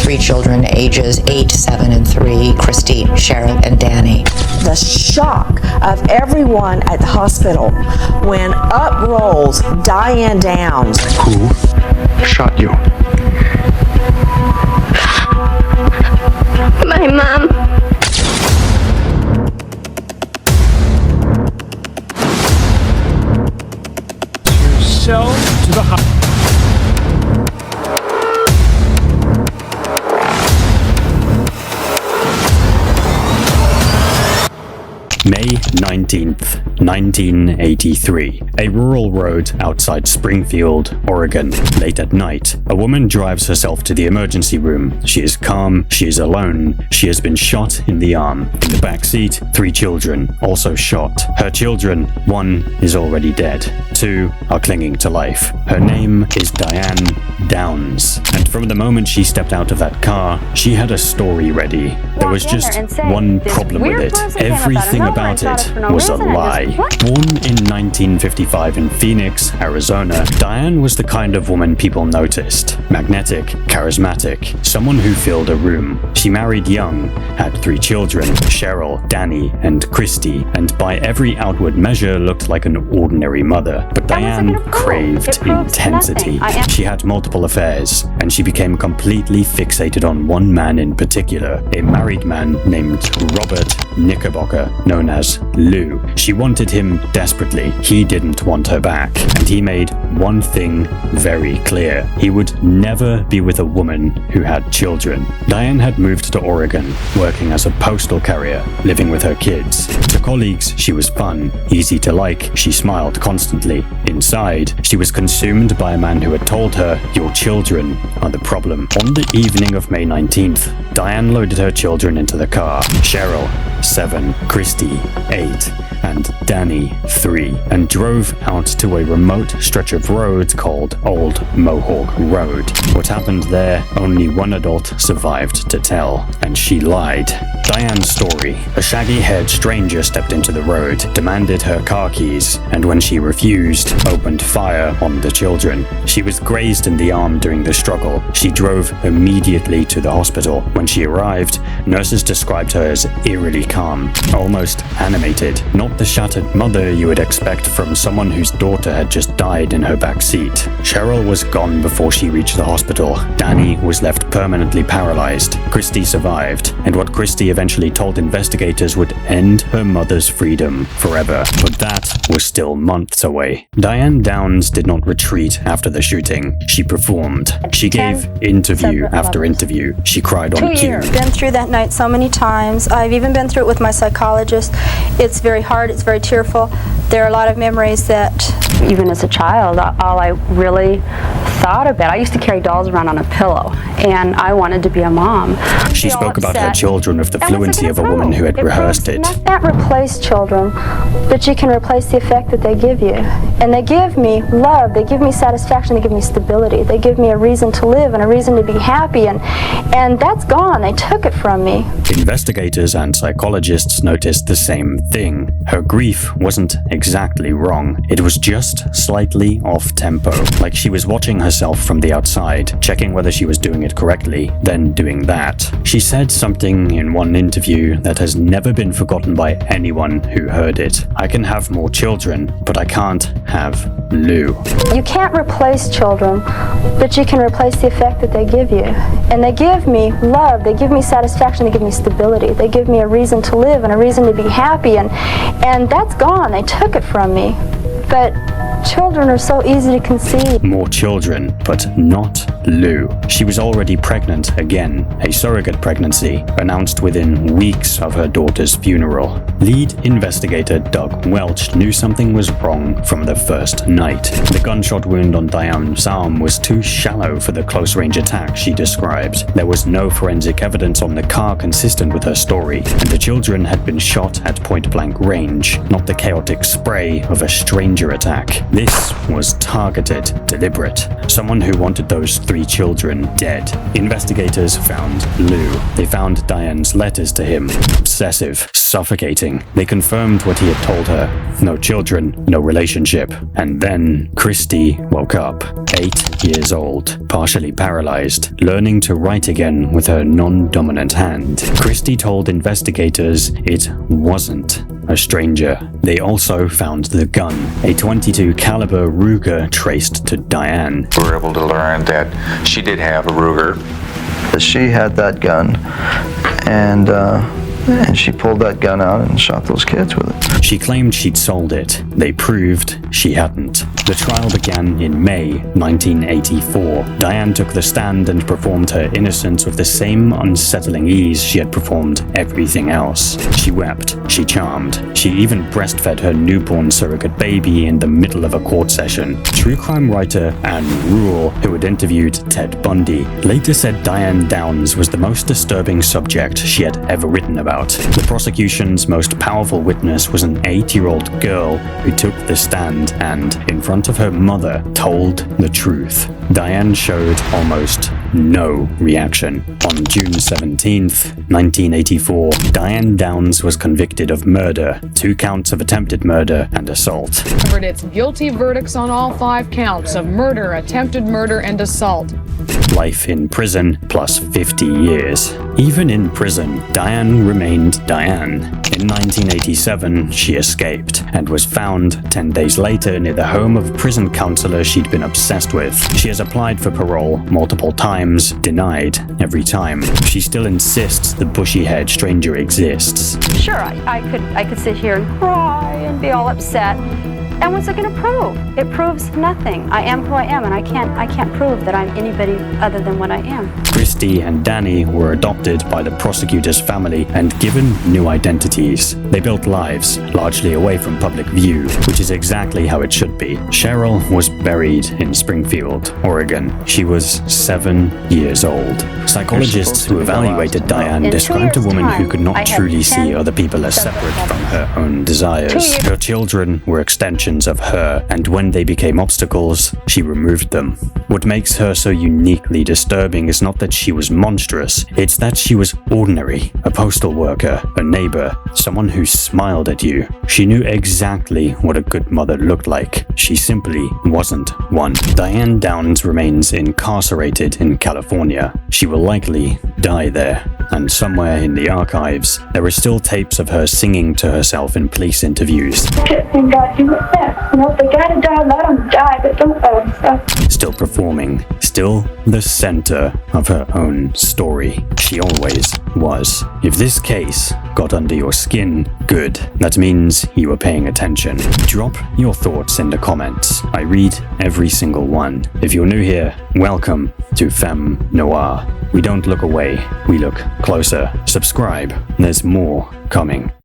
three children, ages 8, 7, and 3, Christie, Cheryl, and Danny. The shock of everyone at the hospital when up rolls Diane Downs. Who shot you? My mom. Cell to the hospital. May 19th, 1983. A rural road outside Springfield, Oregon. Late at night, a woman drives herself to the emergency room. She is calm, she is alone, she has been shot in the arm. In the back seat, 3 children, also shot. Her children, 1 is already dead. 2 are clinging to life. Her name is Diane Downs. And from the moment she stepped out of that car, she had a story ready. There was just one problem with it. Everything about it was a lie. Born in 1955 in Phoenix, Arizona, Diane was the kind of woman people noticed. Magnetic, charismatic, someone who filled a room. She married young, had 3 children, Cheryl, Danny, and Christie, and by every outward measure looked like an ordinary mother. But Diane craved intensity. She had multiple affairs, and she became completely fixated on one man in particular, a married man named Robert Knickerbocker, known as Lou. She wanted him desperately. He didn't want her back, and he made one thing very clear. He would never be with a woman who had children. Diane had moved to Oregon, working as a postal carrier, living with her kids. To colleagues, she was fun, easy to like, she smiled constantly. Inside, she was consumed by a man who had told her, "Your children are the problem." On the evening of May 19th, Diane loaded her children into the car. Cheryl, 7, Christie, 8, and Danny, 3, and drove out to a remote stretch of road called Old Mohawk Road. What happened there, only one adult survived to tell, and she lied. Diane's story: a shaggy-haired stranger stepped into the road, demanded her car keys, and when she refused, opened fire on the children. She was grazed in the arm during the struggle. She drove immediately to the hospital. When she arrived, nurses described her as eerily calm, almost animated, not the shattered mother you would expect from someone whose daughter had just died in her back seat. Cheryl was gone before she reached the hospital. Danny was left permanently paralyzed. Christie survived, and what Christie eventually told investigators would end her mother's freedom forever. But that was still months away. Diane Downs did not retreat after the shooting. She performed. She gave interview after interview. She cried on cue. I've been through that night so many times. I've even been through it with my psychologist. It's very hard, it's very tearful. There are a lot of memories that... Even as a child, all I really thought about, I used to carry dolls around on a pillow, and I wanted to be a mom. She spoke about her children with the fluency of a woman who had rehearsed it. You can't replace children, but you can replace the effect that they give you. And they give me love, they give me satisfaction, they give me stability, they give me a reason to live and a reason to be happy, and that's gone. They took it from me. Investigators and psychologists noticed the same thing. Her grief wasn't exactly wrong. It was just slightly off-tempo, like she was watching herself from the outside, checking whether she was doing it correctly, then doing that. She said something in one interview that has never been forgotten by anyone who heard it. "I can have more children, but I can't have Lou." You can't replace children, but you can replace the effect that they give you. And they give me love, they give me satisfaction, they give me stability, they give me a reason to live and a reason to be happy, and that's gone. They took it from me. But children are so easy to conceive. More children, but not Lou. She was already pregnant again, a surrogate pregnancy, announced within weeks of her daughter's funeral. Lead investigator Doug Welch knew something was wrong from the first night. The gunshot wound on Diane's arm was too shallow for the close-range attack she described. There was no forensic evidence on the car consistent with her story, and the children had been shot at point-blank range, not the chaotic spray of a stranger attack. This was targeted, deliberate. Someone who wanted those 3 children dead. Investigators found Lou. They found Diane's letters to him. Obsessive, suffocating. They confirmed what he had told her. No children, no relationship. And then Christie woke up, 8 years old, partially paralyzed, learning to write again with her non-dominant hand. Christie told investigators it wasn't a stranger. They also found the gun, a .22 caliber Ruger traced to Diane. We were able to learn that she did have a Ruger. She had that gun, and she pulled that gun out and shot those kids with it. She claimed she'd sold it. They proved she hadn't. The trial began in May 1984. Diane took the stand and performed her innocence with the same unsettling ease she had performed everything else. She wept, she charmed, she even breastfed her newborn surrogate baby in the middle of a court session. True crime writer Anne Rule, who had interviewed Ted Bundy, later said Diane Downs was the most disturbing subject she had ever written about. The prosecution's most powerful witness was an 8-year-old girl who took the stand and, in front of her mother, told the truth. Diane showed almost no reaction. On June 17th, 1984, Diane Downs was convicted of murder, 2 counts of attempted murder and assault. Its guilty verdicts on all 5 counts of murder, attempted murder, and assault. Life in prison plus 50 years. Even in prison, Diane remained Diane. In 1987, she escaped and was found 10 days later near the home of a prison counselor she'd been obsessed with. She has applied for parole multiple times, denied every time. She still insists the bushy-haired stranger exists. Sure, I could sit here and cry and be all upset. And what's it going to prove? It proves nothing. I am who I am, and I can't prove that I'm anybody other than what I am. Christie and Danny were adopted by the prosecutor's family and given new identities. They built lives largely away from public view, which is exactly how it should be. Cheryl was buried in Springfield, Oregon. She was 7 years old. Psychologists who evaluated Diane described a woman who could not truly see other people as separate from her own desires. Her children were extensions of her, and when they became obstacles, she removed them. What makes her so uniquely disturbing is not that she was monstrous, it's that she was ordinary, a postal worker, a neighbor, someone who smiled at you. She knew exactly what a good mother looked like. She simply wasn't one. Diane Downs remains incarcerated in California. She will likely die there. And somewhere in the archives, there are still tapes of her singing to herself in police interviews. They gotta die, let them die, but don't let them suffer. Still performing, still the center of her own story. She always was. If this case got under your skin, good. That means you were paying attention. Drop your thoughts in the comments. I read every single one. If you're new here, welcome to Femme Noir. We don't look away, we look closer. Subscribe, there's more coming.